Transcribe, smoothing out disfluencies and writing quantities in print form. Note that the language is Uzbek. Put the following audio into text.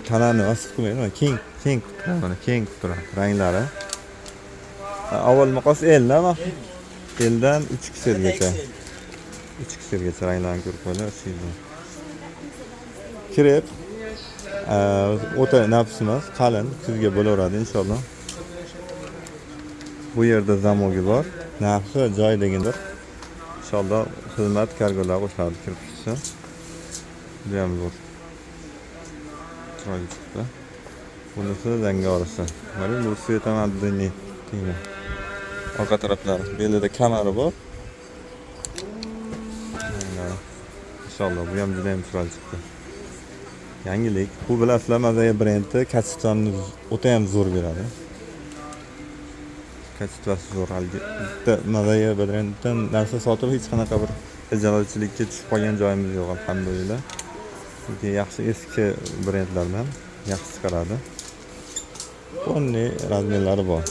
tanani osib qilmaydi. Keng mana keng turadi ranglari. Avval maqos 50 ama 50dan 3 kiselgacha. 3 kiselgacha ranglarni ko'rib qo'yinglar. Krep o'ta nafis emas, qalin, kuzga bo'laveradi inshaalloh. Bu yerda zamogi bor, narxi joyidagidir. Inshaalloh xizmat kargolar qo'shadi kirib chiqsa. Bu ham zo'r. Chiroyli chiqdi. Bunisi zangorisi. Mana bu svetomadniy kiyimi. Orqa taraflari, belida kamari bor. Inshaalloh bu ham juda ham chiroyli chiqdi. Yangilik. Bu bilasizlar, Mazaya brendi kачествоni o'ta ham zo'r beradi. Kачествоsi zo'r. Bitta Mazaya brendidan narsa sotib hech qanaqa bir ijarachilikka tushib qolgan joyimiz yo'q, alhamdulillah. Chunki yaxshi eski brendlardan yaxshi chiqaradi. Bunday razmerlari bor.